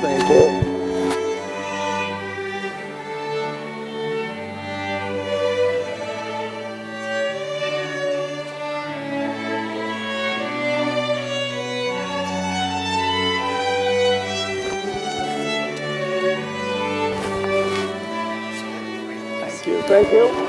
Thank you. Thank you. Thank you.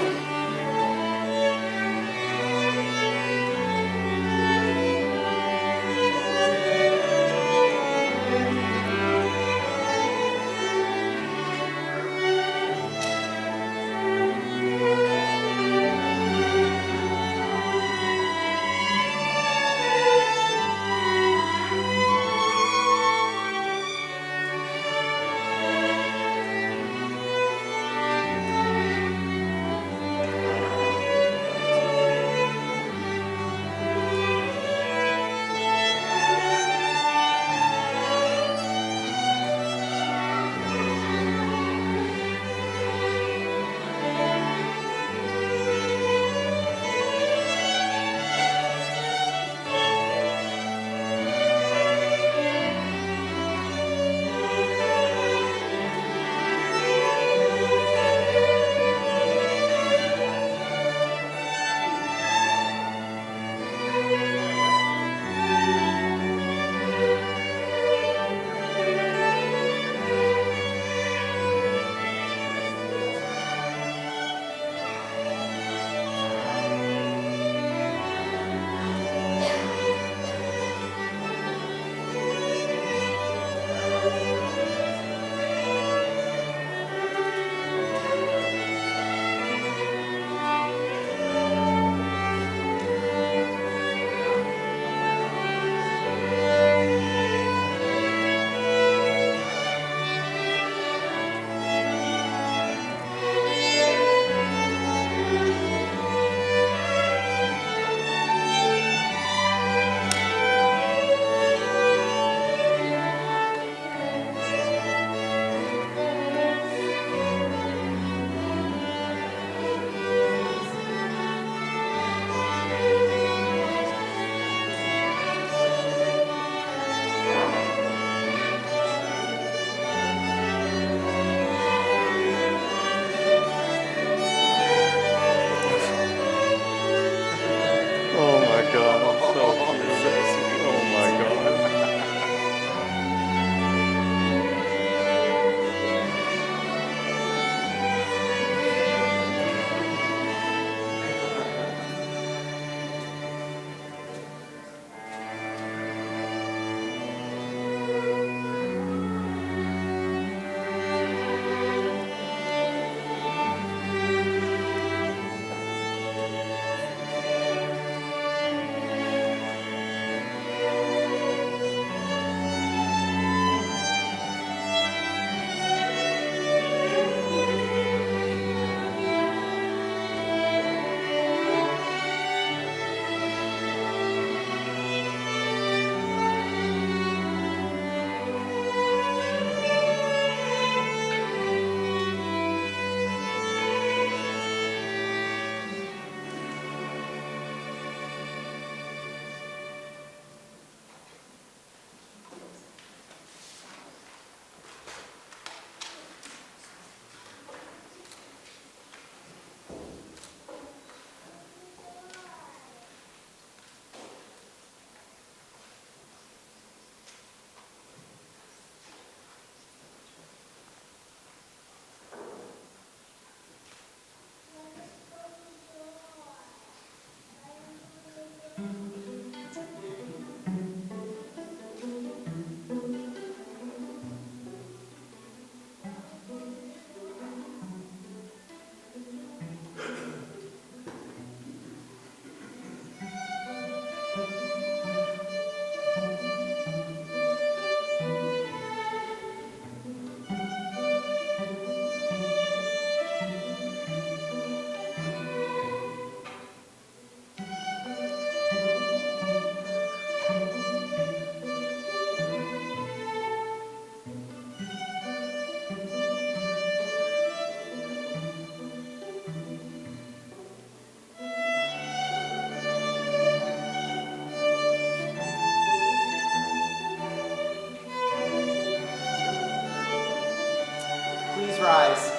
Please rise.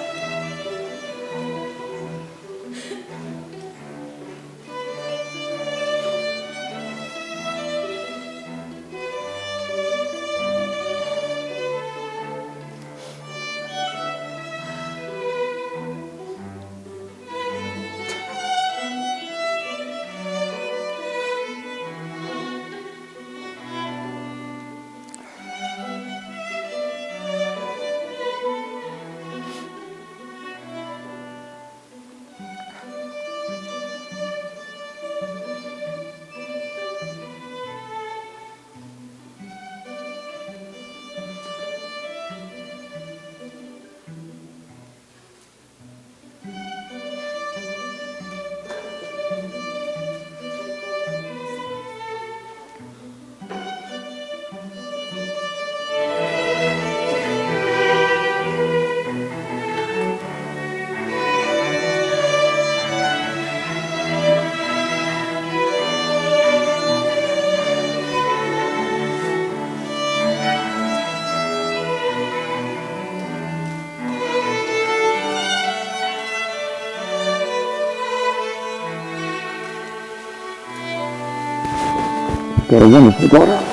Got a wonderful daughter.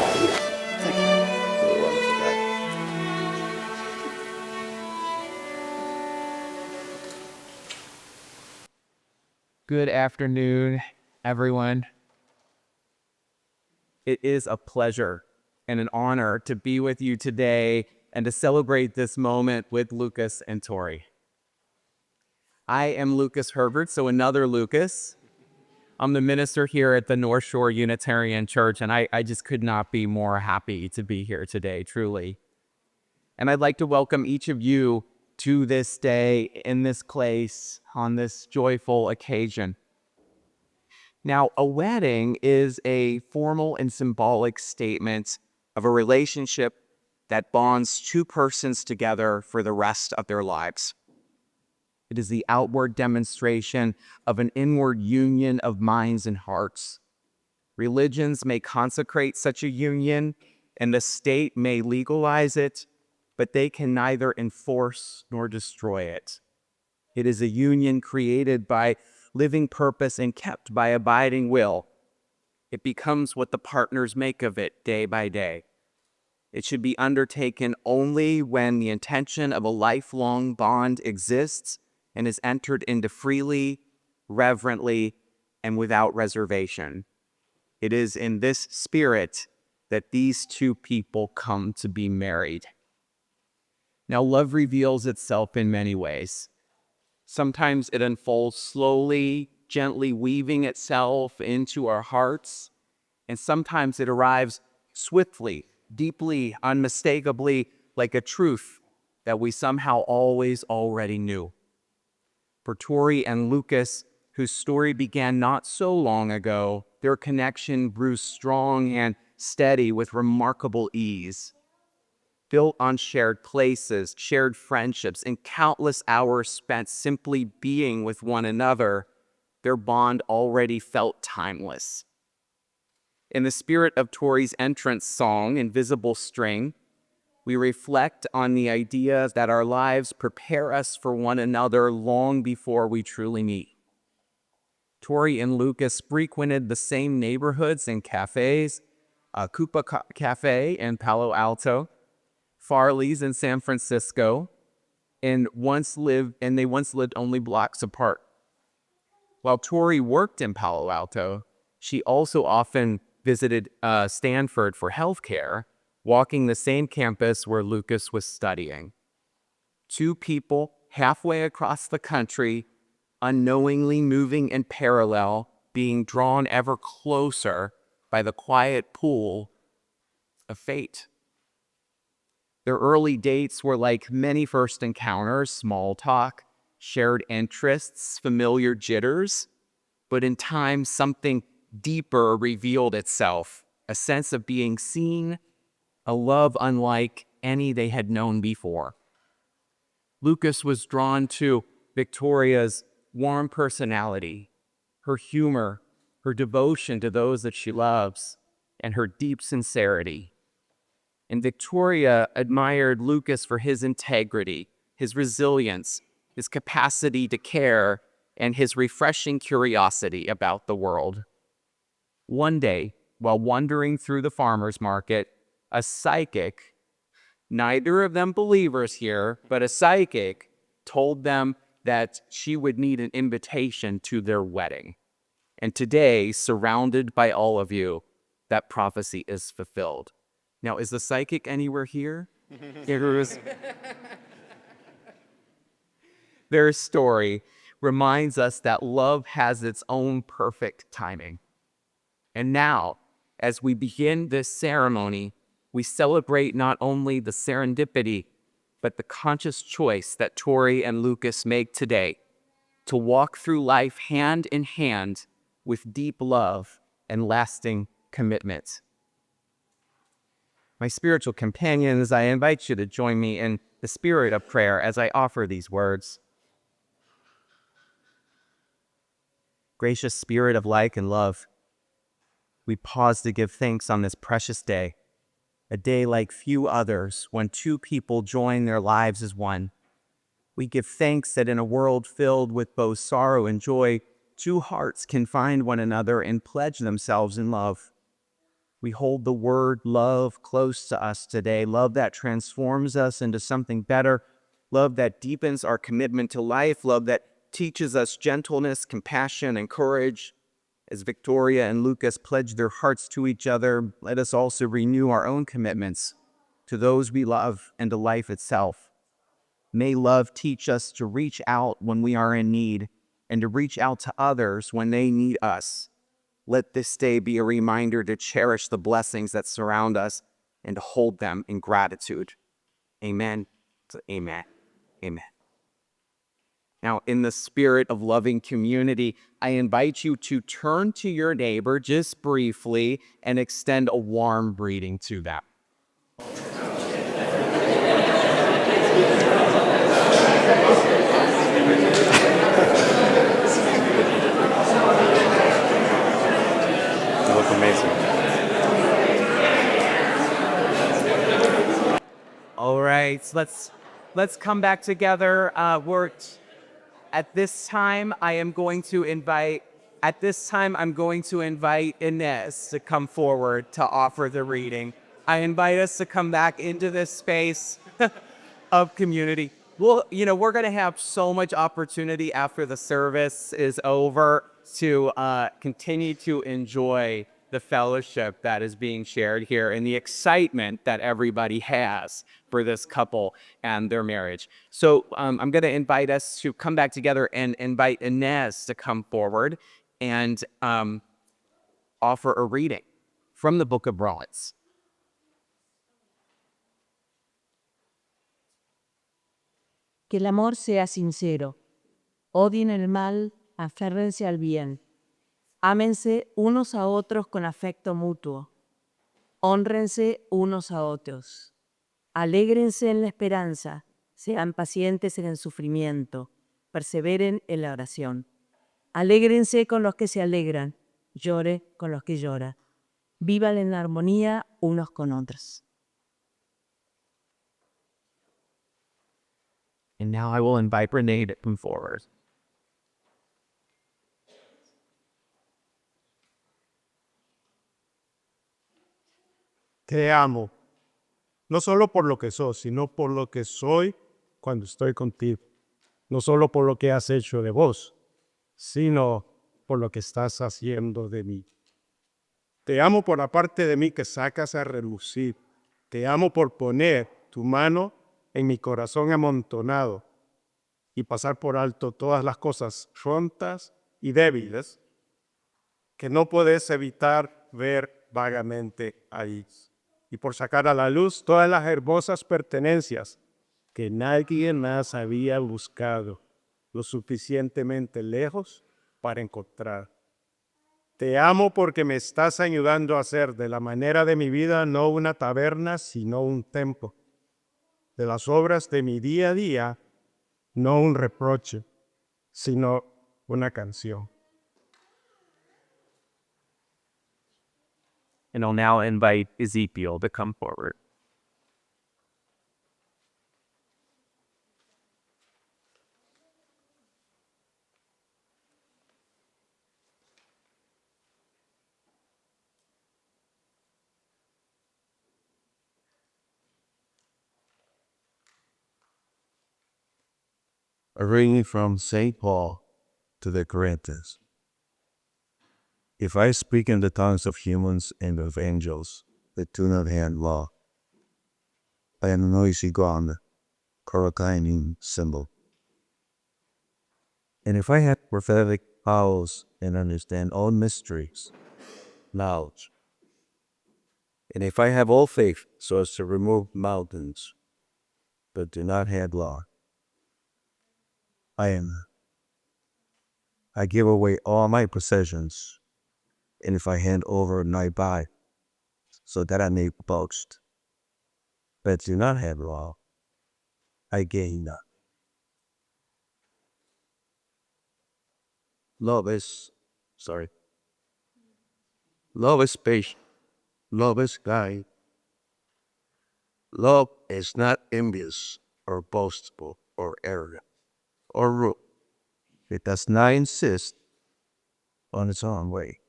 Good afternoon, everyone. It is a pleasure and an honor to be with you today and to celebrate this moment with Lucas and Tori. I am Lucas Herbert, so another Lucas. I'm the minister here at the North Shore Unitarian Church, and I just could not be more happy to be here today, truly. And I'd like to welcome each of you to this day, in this place, on this joyful occasion. Now, a wedding is a formal and symbolic statement of a relationship that bonds two persons together for the rest of their lives. It is the outward demonstration of an inward union of minds and hearts. Religions may consecrate such a union, and the state may legalize it, but they can neither enforce nor destroy it. It is a union created by living purpose and kept by abiding will. It becomes what the partners make of it day by day. It should be undertaken only when the intention of a lifelong bond exists and is entered into freely, reverently, and without reservation. It is in this spirit that these two people come to be married. Now, love reveals itself in many ways. Sometimes it unfolds slowly, gently weaving itself into our hearts, and sometimes it arrives swiftly, deeply, unmistakably, like a truth that we somehow always already knew. For Tori and Lucas, whose story began not so long ago, their connection grew strong and steady with remarkable ease. Built on shared places, shared friendships, and countless hours spent simply being with one another, their bond already felt timeless. In the spirit of Tori's entrance song, Invisible String, we reflect on the idea that our lives prepare us for one another long before we truly meet. Tori and Lucas frequented the same neighborhoods and cafes, Coupa Cafe in Palo Alto, Farley's in San Francisco, and they once lived only blocks apart. While Tori worked in Palo Alto, she also often visited Stanford for healthcare, walking the same campus where Lucas was studying. Two people halfway across the country, unknowingly moving in parallel, being drawn ever closer by the quiet pull of fate. Their early dates were like many first encounters, small talk, shared interests, familiar jitters, but in time something deeper revealed itself, a sense of being seen, a love unlike any they had known before. Lucas was drawn to Victoria's warm personality, her humor, her devotion to those that she loves, and her deep sincerity. And Victoria admired Lucas for his integrity, his resilience, his capacity to care, and his refreshing curiosity about the world. One day, while wandering through the farmer's market, a psychic, neither of them believers here, but a psychic, told them that she would need an invitation to their wedding. And today, surrounded by all of you, that prophecy is fulfilled. Now, is the psychic anywhere here? Their story reminds us that love has its own perfect timing. And now, as we begin this ceremony, we celebrate not only the serendipity, but the conscious choice that Tori and Lucas make today to walk through life hand in hand with deep love and lasting commitment. My spiritual companions, I invite you to join me in the spirit of prayer as I offer these words. Gracious Spirit of light and love, we pause to give thanks on this precious day, a day like few others when two people join their lives as one. We give thanks that in a world filled with both sorrow and joy, two hearts can find one another and pledge themselves in love. We hold the word love close to us today, love that transforms us into something better, love that deepens our commitment to life, love that teaches us gentleness, compassion, and courage. As Victoria and Lucas pledge their hearts to each other, let us also renew our own commitments to those we love and to life itself. May love teach us to reach out when we are in need and to reach out to others when they need us. Let this day be a reminder to cherish the blessings that surround us and to hold them in gratitude. Amen. Amen. Amen. Now, in the spirit of loving community, I invite you to turn to your neighbor just briefly and extend a warm greeting to them. You look amazing. All right, let's come back together. At this time, I'm going to invite Inez to come forward to offer the reading. I invite us to come back into this space of community. Well, we're going to have so much opportunity after the service is over to continue to enjoy the fellowship that is being shared here and the excitement that everybody has for this couple and their marriage. So I'm going to invite us to come back together and invite Inez to come forward and offer a reading from the book of Romans. Que el amor sea sincero. Odien el mal, aférrense al bien. Ámense unos a otros con afecto mutuo. Hónrense unos a otros. Alégrense en la esperanza. Sean pacientes en el sufrimiento. Perseveren en la oración. Alégrense con los que se alegran. Llore con los que lloran. Vivan en armonía unos con otros. And now I will invite Renee to come forward. Te amo, no solo por lo que sos, sino por lo que soy cuando estoy contigo. No solo por lo que has hecho de vos, sino por lo que estás haciendo de mí. Te amo por la parte de mí que sacas a relucir. Te amo por poner tu mano en mi corazón amontonado y pasar por alto todas las cosas rontas y débiles que no puedes evitar ver vagamente ahí. Y por sacar a la luz todas las hermosas pertenencias que nadie más había buscado lo suficientemente lejos para encontrar. Te amo porque me estás ayudando a hacer de la manera de mi vida no una taberna, sino un templo. De las obras de mi día a día, no un reproche, sino una canción. And I'll now invite Ezekiel to come forward. A reading from St. Paul to the Corinthians. If I speak in the tongues of humans and of angels that do not have law, I am a noisy gong or a clanging cymbal. And if I have prophetic powers and understand all mysteries, knowledge, and if I have all faith so as to remove mountains, but do not have law, I give away all my possessions, and if I hand over my body, so that I may boast, but do not have law, I gain nothing. Love is patient. Love is kind. Love is not envious or boastful or arrogant or rude. It does not insist on its own way.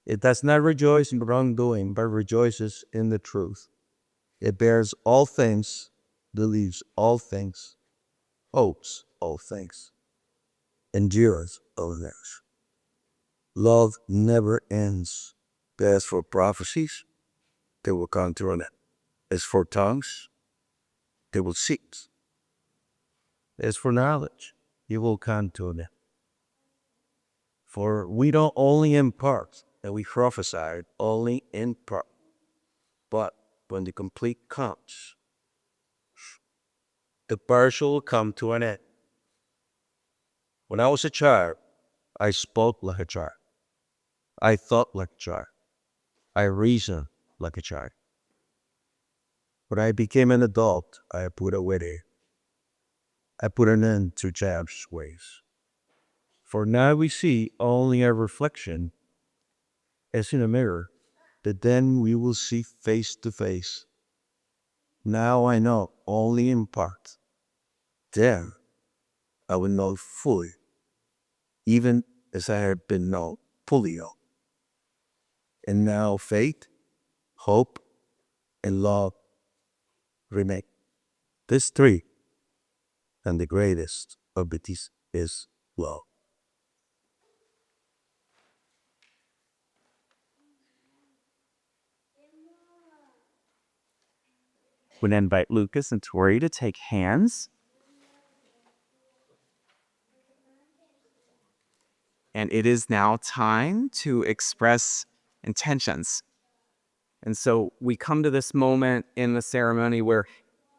It does not rejoice in wrongdoing, but rejoices in the truth. It bears all things, believes all things, hopes all things, endures all things. Love never ends. As for prophecies, they will come to an end. As for tongues, they will cease. As for knowledge, it will come to an end. For we don't only in part, and we prophesy only in part. But when the complete comes, the partial will come to an end. When I was a child, I spoke like a child. I thought like a child. I reasoned like a child. When I became an adult, I put an end to childish ways. For now we see only a reflection as in a mirror, but then we will see face to face. Now I know only in part. Then I will know fully, even as I have been known fully. And now faith, hope, and love remain. These three, and the greatest of these is love. Would invite Lucas and Tori to take hands. And it is now time to express intentions. And so we come to this moment in the ceremony where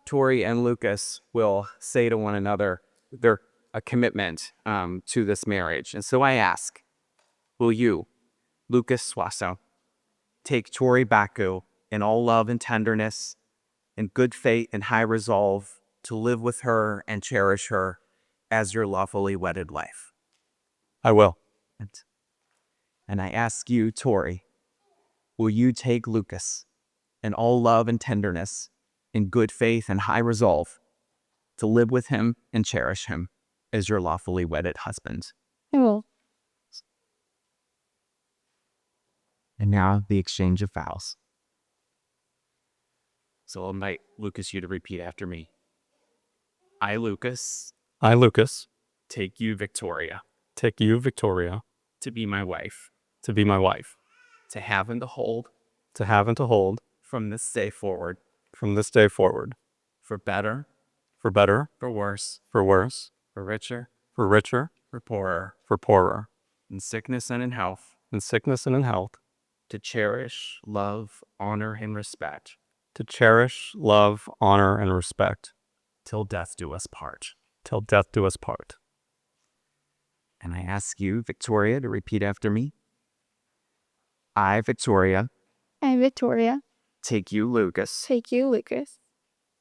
Tori and Lucas will say to one another a commitment to this marriage. And so I ask, will you, Lucas Swasso, take Tori Baku in all love and tenderness, in good faith and high resolve, to live with her and cherish her as your lawfully wedded wife? I will. And I ask you, Tori, will you take Lucas in all love and tenderness, in good faith and high resolve, to live with him and cherish him as your lawfully wedded husband? I will. And now the exchange of vows. So I'll invite Lucas, you to repeat after me. I, Lucas, take you, Victoria, to be my wife, to have and to hold, from this day forward, for better, for worse, for richer, for poorer, in sickness and in health, to cherish, love, honor, and respect, till death do us part. And I ask you, Victoria, to repeat after me. I, Victoria, take you, Lucas,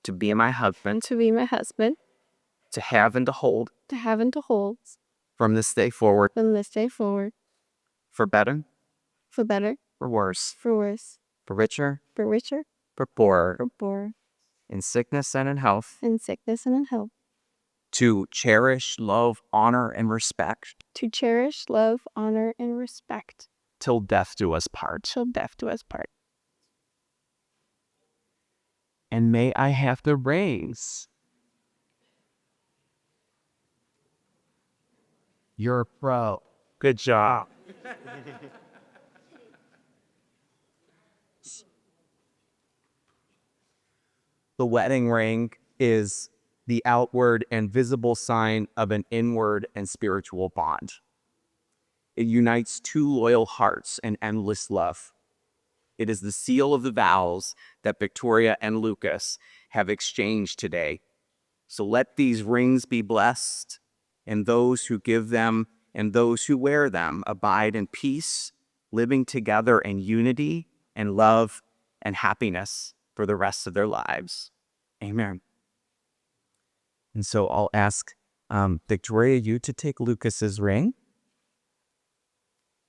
to be my husband, to have and to hold, from this day forward, for better, for worse, for richer, for poorer, in sickness and in health, to cherish, love, honor, and respect, till death do us part. And may I have the rings? You're a pro. Good job. The wedding ring is the outward and visible sign of an inward and spiritual bond. It unites two loyal hearts in endless love. It is the seal of the vows that Victoria and Lucas have exchanged today. So let these rings be blessed, and those who give them and those who wear them abide in peace, living together in unity and love and happiness for the rest of their lives. Amen. And so I'll ask Victoria, you to take Lucas's ring.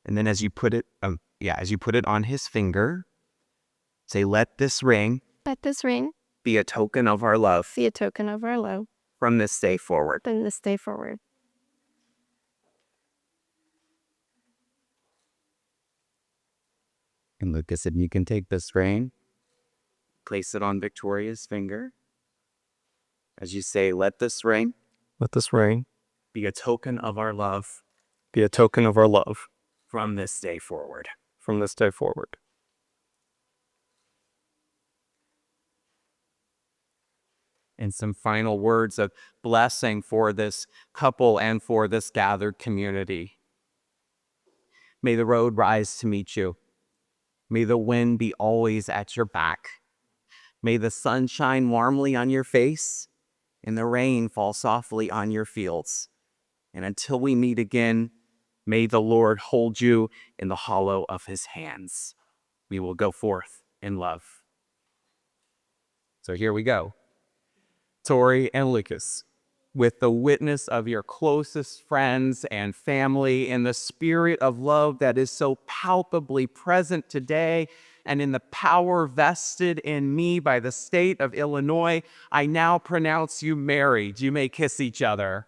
And then as you put it on his finger, say, let this ring Let this ring be a token of our love be a token of our love from this day forward. from this day forward. And Lucas, if you can take this ring, place it on Victoria's finger. As you say, let this ring Let this ring be a token of our love be a token of our love from this day forward. from this day forward. And some final words of blessing for this couple and for this gathered community. May the road rise to meet you. May the wind be always at your back. May the sun shine warmly on your face and the rain fall softly on your fields. And until we meet again, may the Lord hold you in the hollow of his hands. We will go forth in love. So here we go. Tori and Lucas, with the witness of your closest friends and family, in the spirit of love that is so palpably present today, and in the power vested in me by the state of Illinois, I now pronounce you married. You may kiss each other.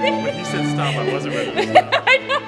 When you said stop, I wasn't ready to stop. I know.